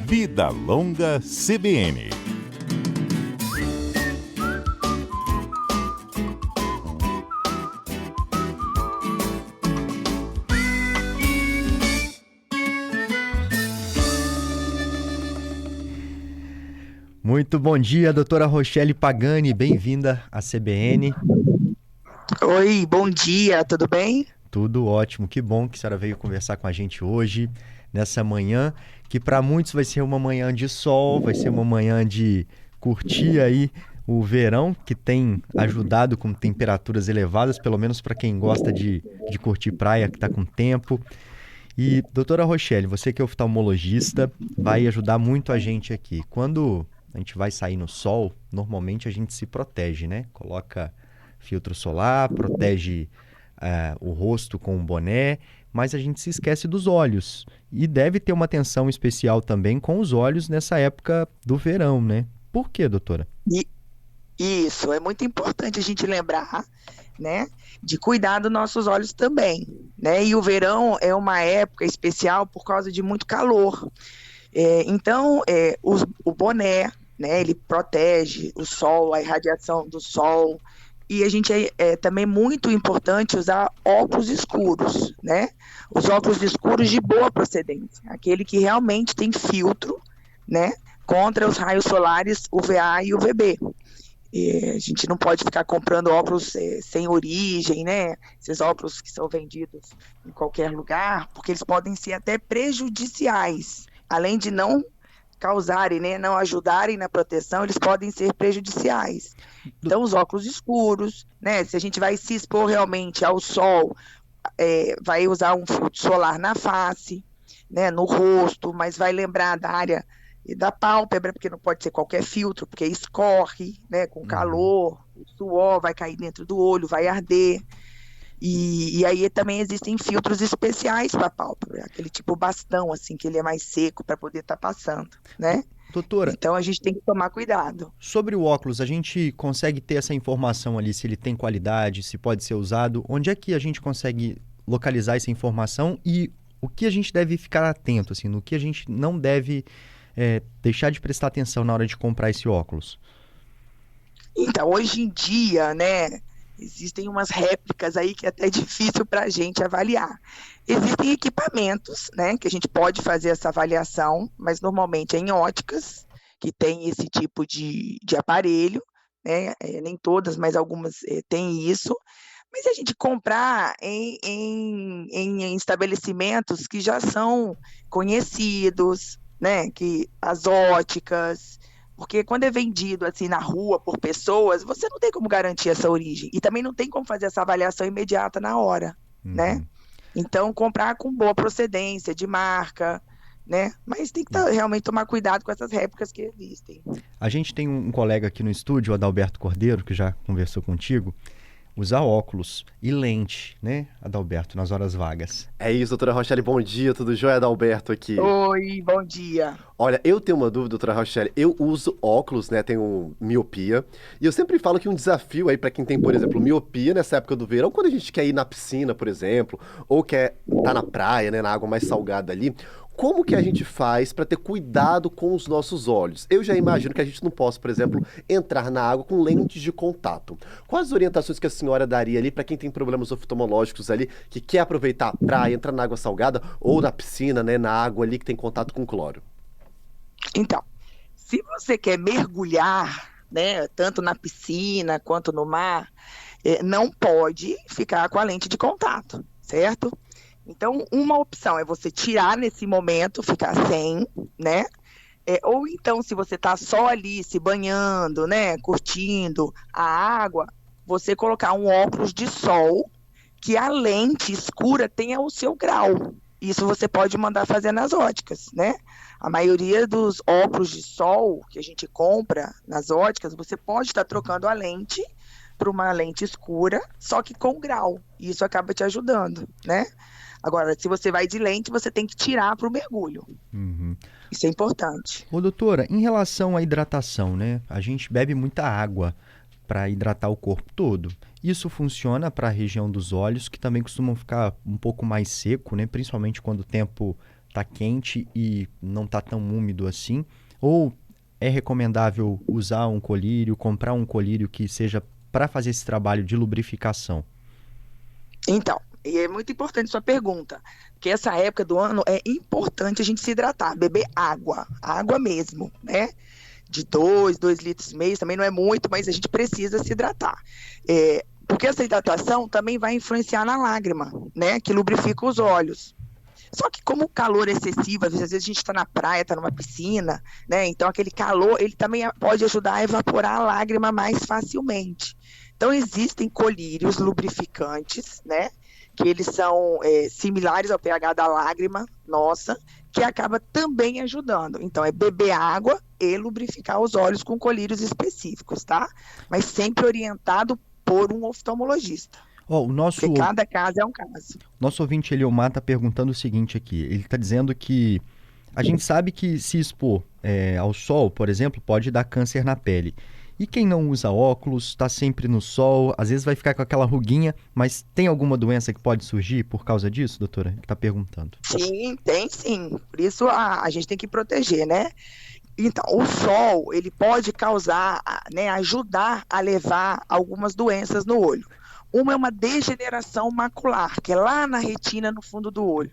Vida Longa CBN. Muito bom dia, doutora Rochelle Pagani, bem-vinda à CBN. Oi, bom dia, tudo bem? Tudo ótimo, que bom que a senhora veio conversar com a gente hoje, nessa manhã, que para muitos vai ser uma manhã de sol, vai ser uma manhã de curtir aí o verão, que tem ajudado com temperaturas elevadas, pelo menos para quem gosta de curtir praia, que está com tempo. E, doutora Rochelle, você que é oftalmologista, vai ajudar muito a gente aqui. Quando a gente vai sair no sol, normalmente a gente se protege, né? Coloca filtro solar, protege o rosto com um boné, mas a gente se esquece dos olhos. E deve ter uma atenção especial também com os olhos nessa época do verão, né? Por quê, doutora? Isso, é muito importante a gente lembrar, né, de cuidar dos nossos olhos também, né? E o verão é uma época especial por causa de muito calor. Então, o boné, né, ele protege o sol, a irradiação do sol, e a gente também muito importante usar óculos escuros, né? Os óculos escuros de boa procedência, aquele que realmente tem filtro, né, contra os raios solares UVA e UVB. A gente não pode ficar comprando óculos sem origem, né? Esses óculos que são vendidos em qualquer lugar, porque eles podem ser até prejudiciais. Além de não causarem, né, não ajudarem na proteção, eles podem ser prejudiciais. Então, os óculos escuros, né? Se a gente vai se expor realmente ao sol, vai usar um filtro solar na face, né, no rosto, mas vai lembrar da área da pálpebra, porque não pode ser qualquer filtro, porque escorre, né, com calor, o suor vai cair dentro do olho, vai arder. E aí também existem filtros especiais para a pálpebra, aquele tipo bastão, assim, que ele é mais seco para poder estar passando, né? Doutora, então a gente tem que tomar cuidado. Sobre o óculos, a gente consegue ter essa informação ali, se ele tem qualidade, se pode ser usado? Onde é que a gente consegue localizar essa informação e o que a gente deve ficar atento, assim, no que a gente não deve deixar de prestar atenção na hora de comprar esse óculos? Então, hoje em dia, né, existem umas réplicas aí que é até difícil para a gente avaliar. Existem equipamentos, né, que a gente pode fazer essa avaliação, mas normalmente é em óticas, que tem esse tipo de aparelho, né, nem todas, mas algumas têm isso. Mas a gente comprar em estabelecimentos que já são conhecidos, né, que as óticas, porque quando é vendido assim na rua por pessoas, você não tem como garantir essa origem e também não tem como fazer essa avaliação imediata na hora, né? Então, comprar com boa procedência, de marca, né? Mas tem que realmente tomar cuidado com essas réplicas que existem. A gente tem um colega aqui no estúdio, o Adalberto Cordeiro, que já conversou contigo, usar óculos e lente, né, Adalberto, nas horas vagas. É isso, doutora Rochelle, bom dia, tudo jóia? Adalberto aqui. Oi, bom dia. Olha, eu tenho uma dúvida, doutora Rochelle, eu uso óculos, né, tenho miopia, e eu sempre falo que um desafio aí para quem tem, por exemplo, miopia nessa época do verão, quando a gente quer ir na piscina, por exemplo, ou quer estar na praia, né, na água mais salgada ali, como que a gente faz para ter cuidado com os nossos olhos? Eu já imagino que a gente não possa, por exemplo, entrar na água com lentes de contato. Quais as orientações que a senhora daria ali para quem tem problemas oftalmológicos ali, que quer aproveitar a praia, entrar na água salgada ou na piscina, né, na água ali que tem contato com cloro? Então, se você quer mergulhar, né, tanto na piscina quanto no mar, não pode ficar com a lente de contato, certo? Então, uma opção é você tirar nesse momento, ficar sem, né? Ou então, se você está só ali se banhando, né, curtindo a água, você colocar um óculos de sol que a lente escura tenha o seu grau. Isso você pode mandar fazer nas óticas, né? A maioria dos óculos de sol que a gente compra nas óticas, você pode estar trocando a lente para uma lente escura, só que com grau. E isso acaba te ajudando, né? Agora, se você vai de lente, você tem que tirar para o mergulho. Isso é importante. Ô, doutora, em relação à hidratação, né? A gente bebe muita água para hidratar o corpo todo. Isso funciona para a região dos olhos, que também costumam ficar um pouco mais seco, né? Principalmente quando o tempo tá quente e não tá tão úmido assim? Ou é recomendável usar um colírio, comprar um colírio que seja para fazer esse trabalho de lubrificação? Então, e é muito importante sua pergunta, porque essa época do ano é importante a gente se hidratar, beber água, água mesmo, né? De 2 litros e meio, também não é muito, mas a gente precisa se hidratar. Porque essa hidratação também vai influenciar na lágrima, né? Que lubrifica os olhos. Só que como o calor é excessivo, às vezes a gente está na praia, está numa piscina, né? Então aquele calor, ele também pode ajudar a evaporar a lágrima mais facilmente. Então existem colírios lubrificantes, né? Que eles são similares ao pH da lágrima nossa, que acaba também ajudando. Então é beber água e lubrificar os olhos com colírios específicos, tá? Mas sempre orientado por um oftalmologista. Porque cada caso é um caso. Nosso ouvinte Eliomar está perguntando o seguinte aqui. Ele está dizendo que a gente sabe que se expor ao sol, por exemplo, pode dar câncer na pele. E quem não usa óculos, está sempre no sol, às vezes vai ficar com aquela ruguinha, mas tem alguma doença que pode surgir por causa disso, doutora? Ele está perguntando. Sim, tem sim. Por isso a gente tem que proteger, né? Então, o sol, ele pode causar, né, ajudar a levar algumas doenças no olho. Uma é uma degeneração macular, que é lá na retina, no fundo do olho.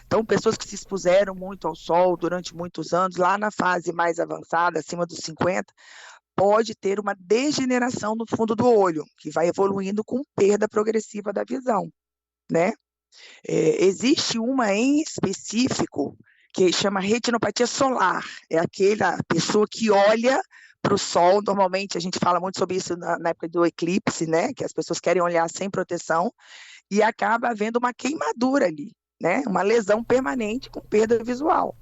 Então, pessoas que se expuseram muito ao sol durante muitos anos, lá na fase mais avançada, acima dos 50, pode ter uma degeneração no fundo do olho, que vai evoluindo com perda progressiva da visão, né? Existe uma em específico que chama retinopatia solar. É aquela pessoa que olha para o sol. Normalmente a gente fala muito sobre isso na época do eclipse, né? Que as pessoas querem olhar sem proteção e acaba havendo uma queimadura ali, né? Uma lesão permanente com perda visual.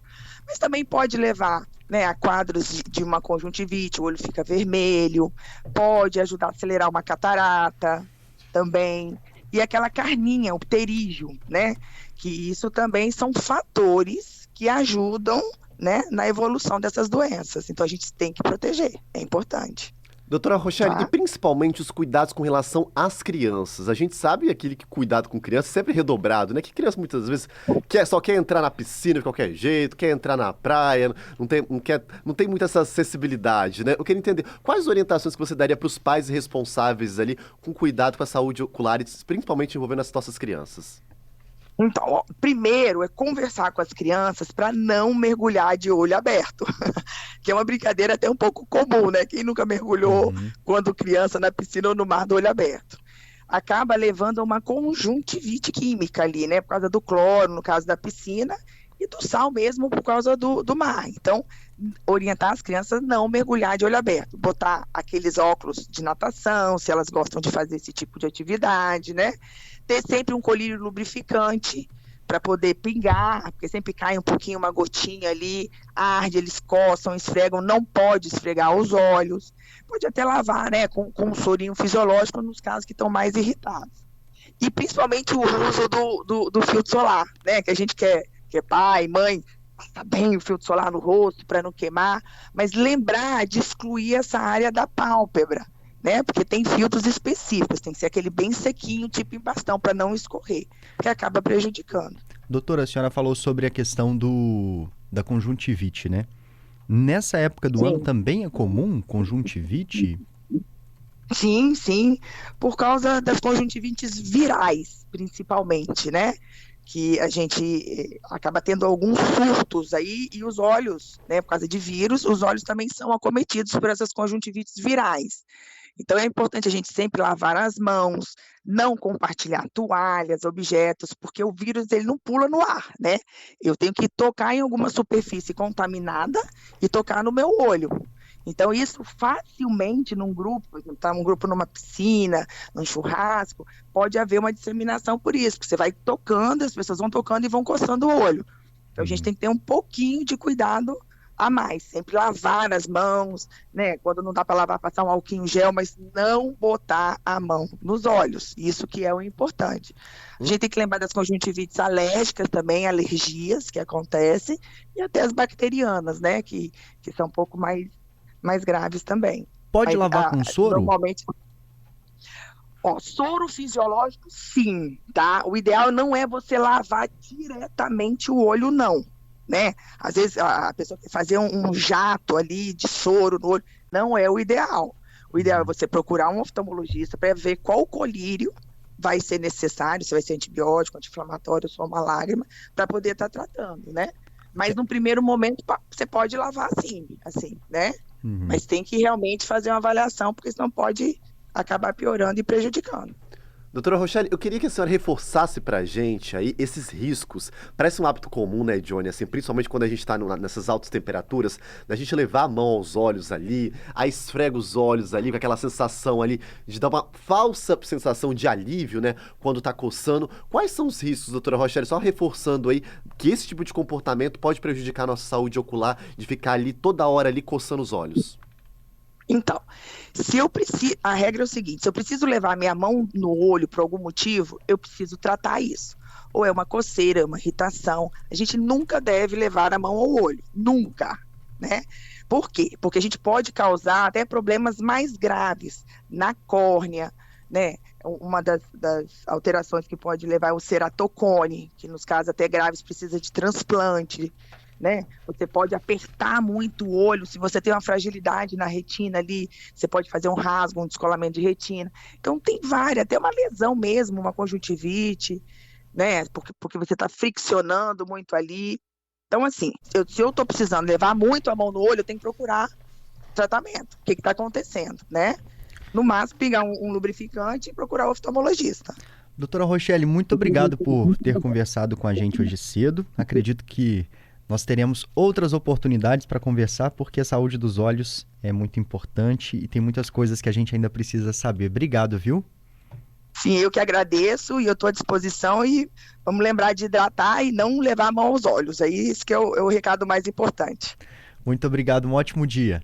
Mas também pode levar, né, a quadros de uma conjuntivite, o olho fica vermelho, pode ajudar a acelerar uma catarata também. E aquela carninha, o pterígio, né? Que isso também são fatores que ajudam, né, na evolução dessas doenças. Então a gente tem que proteger, é importante. Doutora Rochelle, e principalmente os cuidados com relação às crianças. A gente sabe aquele que cuidado com criança sempre redobrado, né? Que criança muitas vezes só quer entrar na piscina de qualquer jeito, quer entrar na praia, não tem muita essa acessibilidade, né? Eu queria entender quais orientações que você daria para os pais responsáveis ali com cuidado com a saúde ocular, principalmente envolvendo as nossas crianças. Então, primeiro é conversar com as crianças para não mergulhar de olho aberto, que é uma brincadeira até um pouco comum, né? Quem nunca mergulhou quando criança na piscina ou no mar do olho aberto? Acaba levando a uma conjuntivite química ali, né? Por causa do cloro, no caso da piscina, e do sal mesmo por causa do mar. Então, orientar as crianças a não mergulhar de olho aberto, botar aqueles óculos de natação, se elas gostam de fazer esse tipo de atividade, né? Ter sempre um colírio lubrificante para poder pingar, porque sempre cai um pouquinho, uma gotinha ali, arde, eles coçam, esfregam, não pode esfregar os olhos, pode até lavar, né, com um sorinho fisiológico nos casos que estão mais irritados. E principalmente o uso do filtro solar, né, que a gente quer pai, mãe, passar bem o filtro solar no rosto para não queimar, mas lembrar de excluir essa área da pálpebra, né? Porque tem filtros específicos, tem que ser aquele bem sequinho, tipo em bastão, para não escorrer, que acaba prejudicando. Doutora, a senhora falou sobre a questão da conjuntivite, né? Nessa época do ano também é comum conjuntivite? Sim, sim, por causa das conjuntivites virais, principalmente, né? Que a gente acaba tendo alguns surtos aí, e os olhos, né, por causa de vírus, os olhos também são acometidos por essas conjuntivites virais. Então é importante a gente sempre lavar as mãos, não compartilhar toalhas, objetos, porque o vírus ele não pula no ar, né? Eu tenho que tocar em alguma superfície contaminada e tocar no meu olho. Então isso facilmente num grupo, por exemplo, tá um grupo numa piscina, num churrasco, pode haver uma disseminação por isso, porque você vai tocando, as pessoas vão tocando e vão coçando o olho. Então a gente tem que ter um pouquinho de cuidado a mais, sempre lavar as mãos, né? Quando não dá para lavar, passar um álcool gel, mas não botar a mão nos olhos, isso que é o importante. A gente tem que lembrar das conjuntivites alérgicas também, alergias que acontecem, e até as bacterianas, né? Que são um pouco mais graves também. Pode lavar com soro? Normalmente... soro fisiológico, sim, tá? O ideal não é você lavar diretamente o olho, não. né? Às vezes a pessoa quer fazer um jato ali de soro no olho, não é o ideal. O ideal é você procurar um oftalmologista para ver qual colírio vai ser necessário, se vai ser antibiótico, anti-inflamatório, só uma lágrima, para poder estar tratando, né? Mas no primeiro momento você pode lavar assim, né? Mas tem que realmente fazer uma avaliação, porque senão pode acabar piorando e prejudicando. Doutora Rochelle, eu queria que a senhora reforçasse pra gente aí esses riscos. Parece um hábito comum, né, Johnny? Assim, principalmente quando a gente tá nessas altas temperaturas, da gente levar a mão aos olhos ali, aí esfrega os olhos ali, com aquela sensação ali de dar uma falsa sensação de alívio, né, quando tá coçando. Quais são os riscos, doutora Rochelle? Só reforçando aí que esse tipo de comportamento pode prejudicar a nossa saúde ocular, de ficar ali toda hora ali coçando os olhos. Então, a regra é o seguinte: se eu preciso levar minha mão no olho por algum motivo, eu preciso tratar isso. Ou é uma coceira, uma irritação. A gente nunca deve levar a mão ao olho, nunca, né? Por quê? Porque a gente pode causar até problemas mais graves na córnea, né? Uma das alterações que pode levar é o ceratocone, que nos casos até graves precisa de transplante, né? Você pode apertar muito o olho, se você tem uma fragilidade na retina ali, você pode fazer um rasgo, um descolamento de retina. Então tem várias, até uma lesão mesmo, uma conjuntivite, né? Porque você está friccionando muito ali. Então, assim, se eu estou precisando levar muito a mão no olho, eu tenho que procurar tratamento. O que está acontecendo, né? No máximo, pegar um lubrificante e procurar o oftalmologista. Doutora Rochelle, muito obrigado por ter conversado com a gente hoje cedo. Acredito que nós teremos outras oportunidades para conversar, porque a saúde dos olhos é muito importante e tem muitas coisas que a gente ainda precisa saber. Obrigado, viu? Sim, eu que agradeço e eu estou à disposição, e vamos lembrar de hidratar e não levar a mão aos olhos. É isso que é o recado mais importante. Muito obrigado, um ótimo dia.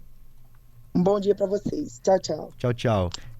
Um bom dia para vocês. Tchau, tchau. Tchau, tchau.